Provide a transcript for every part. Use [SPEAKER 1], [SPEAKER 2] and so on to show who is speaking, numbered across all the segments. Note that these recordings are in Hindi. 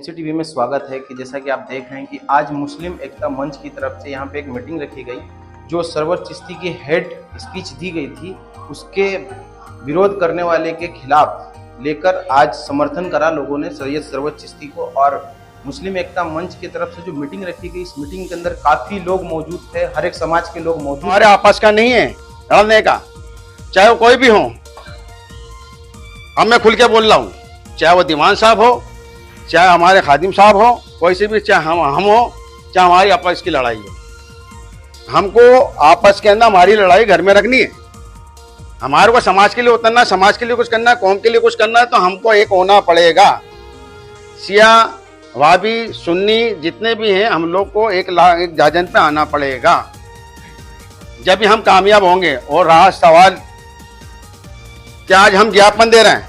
[SPEAKER 1] एमसीटीवी में स्वागत है कि जैसा कि आप देख रहे हैं कि आज मुस्लिम एकता मंच की तरफ से यहाँ पे एक मीटिंग रखी गई। जो सरवर चिश्ती की हेड स्पीच दी गई थी उसके विरोध करने वाले के खिलाफ लेकर आज समर्थन करा लोगों ने सैयद सरवर चिश्ती को। और मुस्लिम एकता मंच की तरफ से जो मीटिंग रखी गई, इस मीटिंग के अंदर काफी लोग मौजूद थे, हर एक समाज के लोग मौजूद।
[SPEAKER 2] हमारे आपस का नहीं है लड़ने का, चाहे वो कोई भी हो। अब मैं खुल के बोल रहा हूँ, चाहे वो दीवान साहब हो, चाहे हमारे खादिम साहब हो, कोई से भी, चाहे हम हो, चाहे हमारी आपस की लड़ाई हो। हमको आपस के अंदर हमारी लड़ाई घर में रखनी है। हमारे को समाज के लिए उतरना, समाज के लिए कुछ करना, कौम के लिए कुछ करना है, तो हमको एक होना पड़ेगा। शिया वाबी सुन्नी जितने भी हैं, हम लोग को एक जाजन पे आना पड़ेगा, जब भी हम कामयाब होंगे। और रहा सवाल कि आज हम ज्ञापन दे रहे हैं,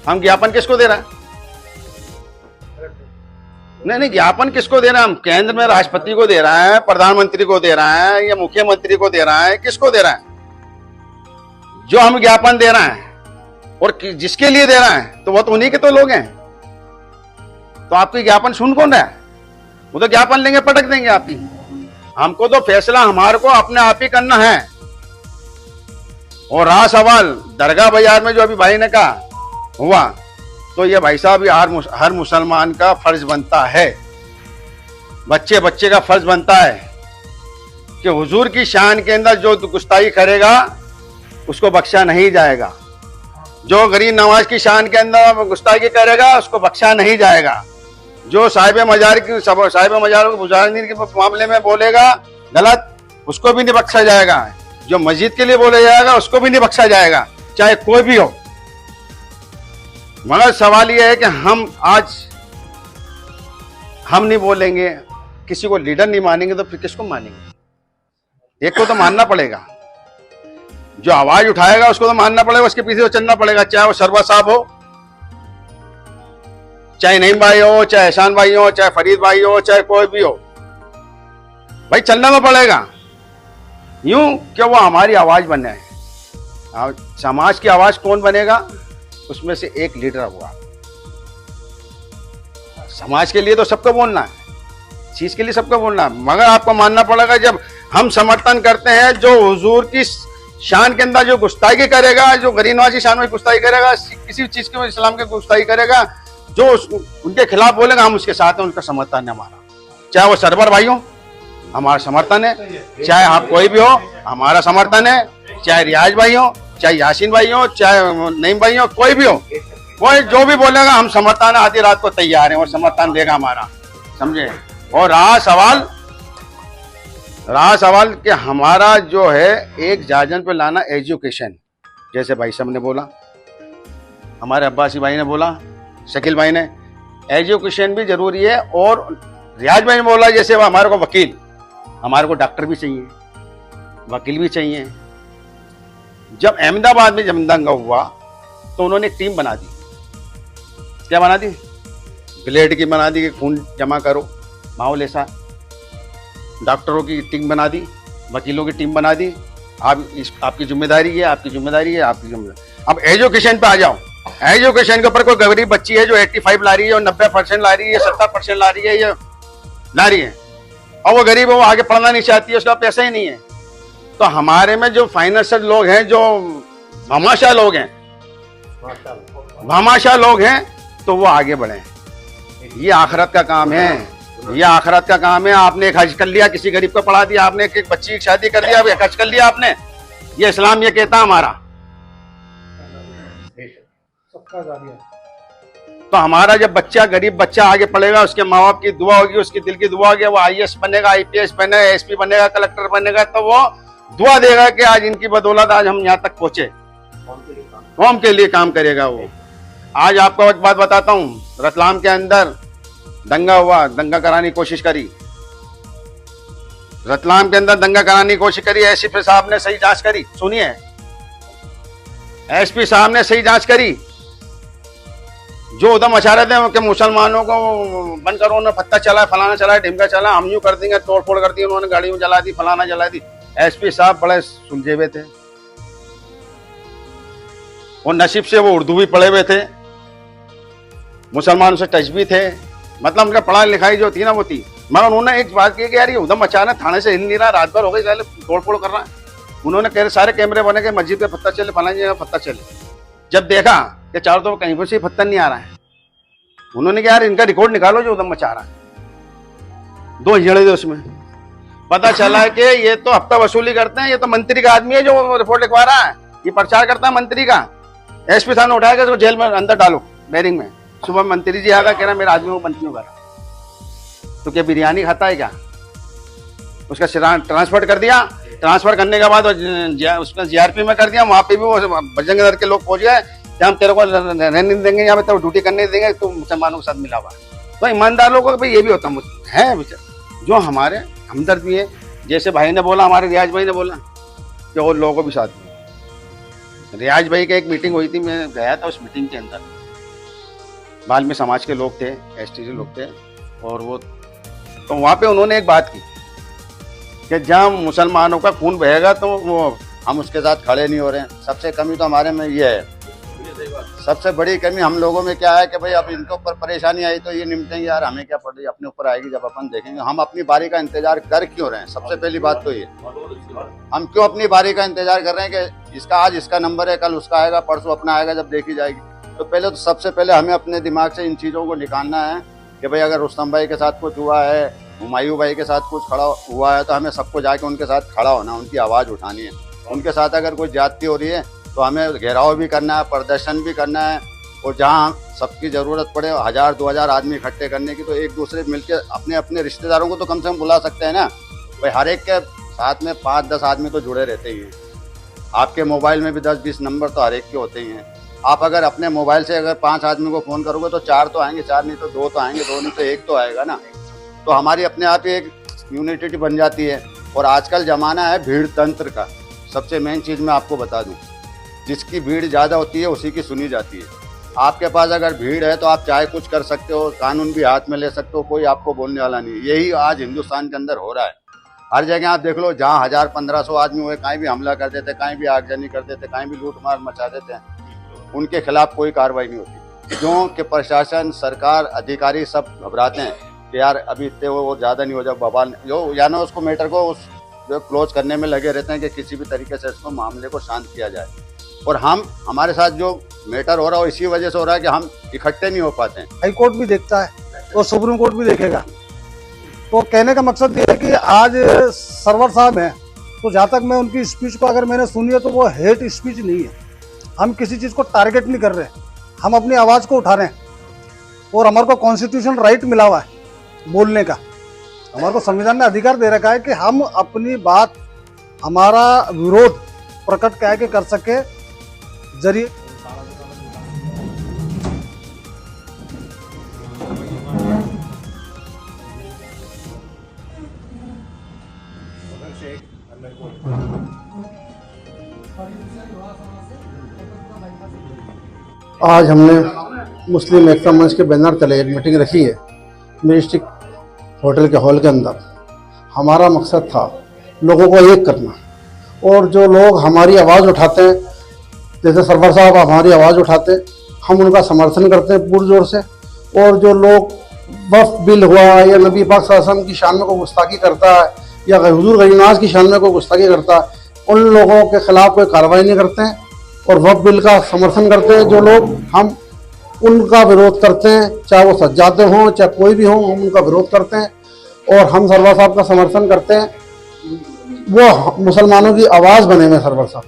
[SPEAKER 2] हम ज्ञापन किसको दे रहे हैं? नहीं, ज्ञापन किसको दे रहे हैं? हम केंद्र में राष्ट्रपति को दे रहे हैं, प्रधानमंत्री को दे रहे हैं, या मुख्यमंत्री को दे रहे हैं? किसको दे रहे हैं? जो हम ज्ञापन दे रहे हैं और जिसके लिए दे रहे हैं, तो वो तो उन्हीं के तो लोग हैं। तो आपकी ज्ञापन सुन कौन रहा है? वो तो ज्ञापन लेंगे, पटक देंगे आपकी। हमको तो फैसला हमारे को अपने आप ही करना है। और रहा सवाल दरगाह बाजार में जो अभी भाई ने कहा हुआ, तो ये भाई साहब हर मुसलमान का फर्ज बनता है, बच्चे बच्चे का फर्ज बनता है कि हुजूर की शान के अंदर जो गुस्ताखी करेगा उसको बख्शा नहीं जाएगा। जो गरीब नवाज की शान के अंदर गुस्ताखी करेगा उसको बख्शा नहीं जाएगा। जो साहिब मजार को बुजुर्ग के मामले में बोलेगा गलत, उसको भी नहीं बख्शा जाएगा। जो मस्जिद के लिए बोला जाएगा उसको भी नहीं बख्शा जाएगा, चाहे कोई भी हो। मगर सवाल यह है कि हम नहीं बोलेंगे, किसी को लीडर नहीं मानेंगे, तो फिर किसको मानेंगे? एक को तो मानना पड़ेगा, जो आवाज उठाएगा उसको तो मानना पड़ेगा, उसके पीछे तो चलना पड़ेगा। चाहे वो सरवर साहब हो, चाहे नईम भाई हो, चाहे एहसान भाई हो, चाहे फरीद भाई हो, चाहे कोई भी हो, भाई चलना तो पड़ेगा। यूं कि वो हमारी आवाज बने। समाज की आवाज कौन बनेगा? उसमें से एक लीडर हुआ। समाज के लिए तो सबको बोलना है, चीज के लिए सबको बोलना है, मगर आपको मानना पड़ेगा। जब हम समर्थन करते हैं जो हुजूर की शान के अंदर जो गुस्ताखी करेगा, जो गरीब नवाज की शान में गुस्ताखी करेगा, किसी चीज के इस्लाम के गुस्ताखी करेगा, जो उनके खिलाफ बोलेगा, हम उसके साथ हैं, उनका समर्थन है हमारा। चाहे वो सरवर भाई हो, हमारा समर्थन है। चाहे आप कोई भी हो, हमारा समर्थन है। चाहे रियाज भाई हो, चाहे यासीन भाई हो, चाहे नईम भाई हो, कोई भी हो, कोई जो भी बोलेगा, हम समर्थन आधी रात को तैयार हैं और समर्थन देगा हमारा, समझे। और रहा सवाल कि हमारा जो है एक जाजन पे लाना एजुकेशन, जैसे भाई साहब ने बोला, हमारे अब्बासी भाई ने बोला, शकील भाई ने, एजुकेशन भी जरूरी है। और रियाज भाई ने बोला जैसे वो हमारे को वकील, हमारे को डॉक्टर भी चाहिए, वकील भी चाहिए। जब अहमदाबाद में जब दंगा हुआ तो उन्होंने एक टीम बना दी। क्या बना दी? ब्लेड की बना दी कि खून जमा करो, माहौल ऐसा। डॉक्टरों की टीम बना दी, वकीलों की टीम बना दी। आपकी जिम्मेदारी है, आपकी जिम्मेदारी है, आपकी जिम्मेदारी। अब एजुकेशन पे आ जाओ। एजुकेशन के ऊपर कोई गरीब बच्ची है जो 85 ला रही है, और 90% ला रही है, 70% ला रही है, ये ला रही है, और वो गरीब है, वो आगे पढ़ना नहीं चाहती है, उसका पैसा ही नहीं है। तो हमारे में जो फाइनेंशियल लोग हैं, जो भामाशाह लोग हैं, तो वो आगे बढ़े। ये आखिरत का काम है, ये आखिरत का काम है। आपने एक हज कर लिया, किसी गरीब को पढ़ा दिया, आपने एक बच्ची की शादी कर दिया, एक हज कर लिया आपने। ये इस्लाम ये कहता हमारा। तो हमारा जब बच्चा, गरीब बच्चा आगे पढ़ेगा, उसके माँ बाप की दुआ होगी, उसकी दिल की दुआ होगी, वो IAS बनेगा, IPS बनेगा, SP बनेगा, कलेक्टर बनेगा, तो वो दुआ देगा कि आज इनकी बदौलत आज हम यहाँ तक पहुंचे। कौम के लिए काम करेगा वो। आज आपको एक बात बताता हूँ, रतलाम के अंदर दंगा हुआ, दंगा कराने की कोशिश करी, रतलाम के अंदर दंगा कराने की कोशिश करी। SP साहब ने सही जांच करी, सुनिए, SP साहब ने सही जांच करी। जो उधर मचा रहे थे कि मुसलमानों को बंद करो, उन्होंने पत्ता चला, फलाना चला, ढिमका चला, हम यूं कर देंगे, तोड़ फोड़ कर दी, उन्होंने गाड़ी में जला दी, फलाना जला दी। SP साहब बड़े सुलझे हुए थे, और नसीब से वो उर्दू भी पढ़े हुए थे। मुसलमानों से टच भी थे, मतलब उनका पढ़ाई लिखाई जो थी ना वो थी। मगर उन्होंने एक बात की कि यार ये उधम अचानक थाने से हिल नहीं रहा, रात भर हो गई, साले तोड़ फोड़ कर रहा है। उन्होंने कह सारे कैमरे बने के मस्जिद पे पत्ता चले, फलानी जगह पत्ता चले। जब देखा कि चारों तरफ कहीं पर से पत्थर नहीं आ रहा है, उन्होंने कहा यार इनका रिकॉर्ड निकालो जो उधम मचा रहा है। 2 हिजड़े थे उसमें, पता चला कि ये तो हफ्ता वसूली करते हैं, ये तो मंत्री का आदमी है जो रिपोर्ट लिखवा रहा है, ये प्रचार करता है मंत्री का। एसपी साहब ने उठाया कि इसको जेल में अंदर डालो, बैरिंग में। सुबह मंत्री जी आगा, कह रहा मेरा आदमी को मंत्री का, तो क्या बिरयानी खाता है क्या? उसका ट्रांसफर कर दिया, ट्रांसफर करने के बाद उसने जीआरपी में कर दिया। वहां पे भी वो बजरंग दल के लोग पहुंच गए कि हम तेरे को रहने नहीं देंगे, यहाँ पे तेरे ड्यूटी करने नहीं देंगे, तो मुसलमानों के साथ मिला हुआ। तो ईमानदारों को भाई ये भी होता है जो हमारे हमदर्द भी है। जैसे भाई ने बोला, हमारे रियाज भाई ने बोला कि और लोगों को भी साथ में। रियाज भाई की एक मीटिंग हुई थी, मैं गया था। उस मीटिंग के अंदर बाल्मी समाज के लोग थे, एसटीसी लोग थे, और वो तो वहाँ पे उन्होंने एक बात की कि जहाँ मुसलमानों का खून बहेगा तो वो हम उसके साथ खड़े नहीं हो रहे हैं। सबसे कमी तो हमारे में ये है, सबसे बड़ी कमी हम लोगों में क्या है कि भाई अब इनके ऊपर परेशानी आई तो ये निपटेंगे, यार हमें क्या पड़ रही, अपने ऊपर आएगी जब अपन देखेंगे। हम अपनी बारी का इंतजार कर क्यों रहे हैं? सबसे पहली बात तो ये, हम क्यों अपनी बारी का इंतजार कर रहे हैं कि इसका आज इसका नंबर है, कल उसका आएगा, परसों अपना आएगा, जब देखी जाएगी। तो पहले तो सबसे पहले हमें अपने दिमाग से इन चीज़ों को निकालना है कि भाई अगर रुस्तम भाई के साथ कुछ हुआ है, हुमायूं भाई के साथ कुछ खड़ा हुआ है, तो हमें सबको जाके उनके साथ खड़ा होना, उनकी आवाज़ उठानी है। उनके साथ अगर कोई ज्यादती हो रही है तो हमें घेराव भी करना है, प्रदर्शन भी करना है, और जहाँ सबकी ज़रूरत पड़े 1000-2000 आदमी इकट्ठे करने की, तो एक दूसरे मिलकर अपने अपने रिश्तेदारों को तो कम से कम बुला सकते हैं ना भाई। हर एक के साथ में 5-10 आदमी तो जुड़े रहते ही हैं। आपके मोबाइल में भी 10-20 नंबर तो हर एक के होते ही हैं। आप अगर अपने मोबाइल से अगर 5 आदमी को फ़ोन करोगे तो 4 तो आएंगे, 4 नहीं तो 2 तो आएंगे, 2 नहीं तो 1 तो आएगा ना। तो हमारी अपने आप ही एक यूनिटी बन जाती है। और आजकल ज़माना है भीड़ तंत्र का। सबसे मेन चीज़ मैं आपको बता दूं, जिसकी भीड़ ज़्यादा होती है उसी की सुनी जाती है। आपके पास अगर भीड़ है तो आप चाहे कुछ कर सकते हो, कानून भी हाथ में ले सकते हो, कोई आपको बोलने वाला नहीं। यही आज हिंदुस्तान के अंदर हो रहा है। हर जगह आप देख लो, जहाँ 1000-1500 आदमी हुए, कहीं भी हमला कर देते, कहीं भी आगजनी कर देते, कहीं भी लूट मार मचा देते हैं, उनके खिलाफ कोई कार्रवाई नहीं होती। क्यों कि प्रशासन, सरकार, अधिकारी सब घबराते हैं कि यार अभी इतने वो ज़्यादा नहीं हो जाए बवाल, जो या ना उसको मैटर को उस जो क्लोज करने में लगे रहते हैं कि किसी भी तरीके से इसको मामले को शांत किया जाए। और हमारे साथ जो मैटर हो रहा है इसी वजह से हो रहा है कि हम इकट्ठे नहीं हो पाते हैं।
[SPEAKER 3] हाई कोर्ट भी देखता है और सुप्रीम कोर्ट भी देखेगा। तो कहने का मकसद ये है कि आज सरवर साहब हैं, तो जहाँ तक मैं उनकी स्पीच को अगर मैंने सुनी है तो वो हेट स्पीच नहीं है। हम किसी चीज़ को टारगेट नहीं कर रहे, हम अपनी आवाज़ को उठा रहे हैं। और हमारे को कॉन्स्टिट्यूशन राइट मिला हुआ है बोलने का। हमारे को संविधान ने अधिकार दे रखा है कि हम अपनी बात, हमारा विरोध प्रकट क्या है कि कर सके जरिए।
[SPEAKER 4] आज हमने मुस्लिम एकता मंच के बैनर तले एक मीटिंग रखी है मिनिस्टिक होटल के हॉल के अंदर। हमारा मकसद था लोगों को एक करना, और जो लोग हमारी आवाज़ उठाते हैं, जैसे सरवर साहब हमारी आवाज़ उठाते हैं, हम उनका समर्थन करते हैं पुरजोर से। और जो लोग वक्फ बिल हुआ या नबी पाक सल्लल्लाहु अलैहि वसल्लम की शान में को गुस्ताखी करता है या हुजूर गरीनाज की शान में को गुस्ताखी करता है, उन लोगों के खिलाफ कोई कार्रवाई नहीं करते हैं और वक्फ बिल का समर्थन करते हैं। जो लोग हम उनका विरोध करते हैं, चाहे वो सज्जादे हों चाहे कोई भी हो, हम उनका विरोध करते हैं। और हम सरवर साहब का समर्थन करते हैं। वो मुसलमानों की आवाज़ बने हुए सरवर साहब,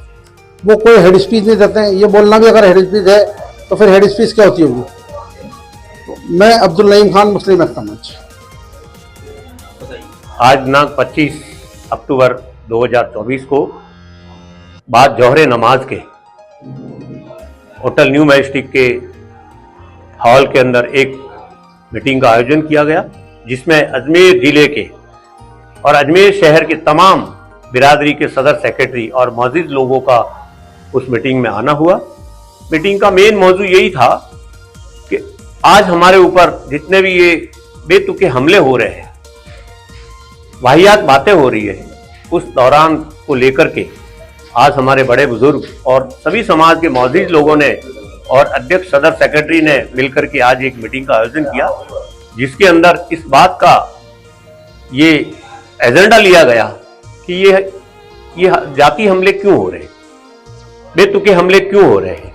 [SPEAKER 4] वो कोई हेड स्पीच नहीं देते हैं। ये बोलना भी अगर हेड स्पीच है तो फिर हेड स्पीच क्या होती होगी। तो मैं अब्दुल नईम खान, मुस्लिम एकता मंच।
[SPEAKER 5] आज दिनांक 25 अक्टूबर 2024 को बाद जोहरे नमाज के होटल न्यू मैजेस्टिक के हॉल के अंदर एक मीटिंग का आयोजन किया गया, जिसमें अजमेर जिले के और अजमेर शहर के तमाम बिरादरी के सदर, सेक्रेटरी और मौजूद लोगों का उस मीटिंग में आना हुआ। मीटिंग का मेन मौजू यही था कि आज हमारे ऊपर जितने भी ये बेतुके हमले हो रहे हैं, वाहियात बातें हो रही है, उस दौरान को लेकर के आज हमारे बड़े बुजुर्ग और सभी समाज के मौजूद लोगों ने और अध्यक्ष सदर सेक्रेटरी ने मिलकर के आज एक मीटिंग का आयोजन किया, जिसके अंदर इस बात का ये एजेंडा लिया गया कि ये जाति हमले क्यों हो रहे हैं, बेतुके हमले क्यों हो रहे हैं,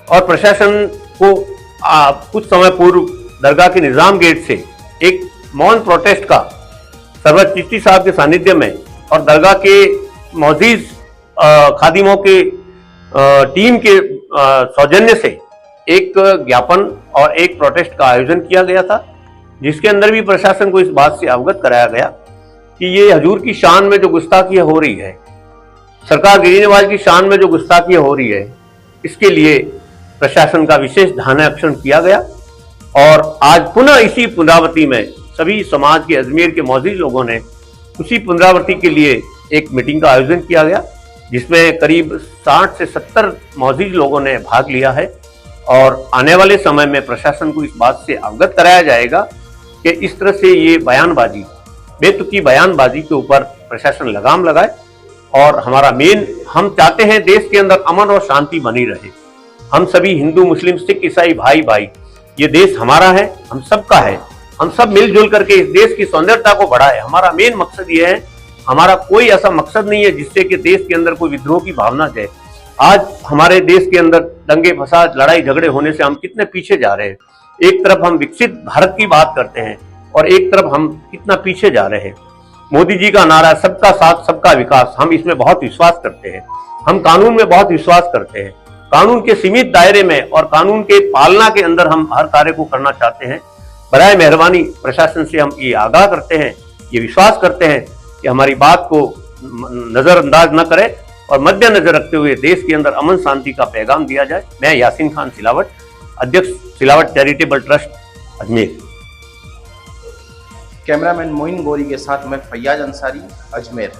[SPEAKER 5] और प्रशासन को कुछ समय पूर्व दरगाह के निजाम गेट से एक मौन प्रोटेस्ट का सरवर चिश्ती साहब के सानिध्य में और दरगाह के मौजूद खादिमों के टीम के सौजन्य से एक ज्ञापन और एक प्रोटेस्ट का आयोजन किया गया था, जिसके अंदर भी प्रशासन को इस बात से अवगत कराया गया कि ये हजूर की शान में जो गुस्ताखियां हो रही है, सरकार गिरी नवाज की शान में जो गुस्ताखियां हो रही है, इसके लिए प्रशासन का विशेष ध्यानाकर्षण किया गया। और आज पुनः इसी पुनरावृत्ति में सभी समाज के अजमेर के मौजूद लोगों ने उसी पुनरावृत्ति के लिए एक मीटिंग का आयोजन किया गया, जिसमें करीब 60 से 70 मौजूद लोगों ने भाग लिया है। और आने वाले समय में प्रशासन को इस बात से अवगत कराया जाएगा कि इस तरह से ये बयानबाजी, बेतुकी बयानबाजी के ऊपर प्रशासन लगाम लगाए। और हमारा मेन, हम चाहते हैं देश के अंदर अमन और शांति बनी रहे। हम सभी हिंदू, मुस्लिम, सिख, ईसाई भाई भाई, ये देश हमारा है, हम सबका है। हम सब मिलजुल करके इस देश की सौंदर्यता को बढ़ाए। हमारा मेन मकसद ये है, हमारा कोई ऐसा मकसद नहीं है जिससे कि देश के अंदर कोई विद्रोह की भावना जाए। आज हमारे देश के अंदर दंगे फसाद, लड़ाई झगड़े होने से हम कितने पीछे जा रहे हैं। एक तरफ हम विकसित भारत की बात करते हैं और एक तरफ हम कितना पीछे जा रहे हैं। मोदी जी का नारा सबका साथ सबका विकास, हम इसमें बहुत विश्वास करते हैं। हम कानून में बहुत विश्वास करते हैं। कानून के सीमित दायरे में और कानून के पालना के अंदर हम हर कार्य को करना चाहते हैं। बराए मेहरबानी प्रशासन से हम ये आगाह करते हैं, ये विश्वास करते हैं कि हमारी बात को नजरअंदाज न करें और मद्देनजर रखते हुए देश के अंदर अमन शांति का पैगाम दिया जाए। मैं यासीन खान सिलावट, अध्यक्ष Silawat charitable trust Ajmer.
[SPEAKER 1] Cameraman Moin Gori के साथ मैं फैयाज अंसारी, अजमेर।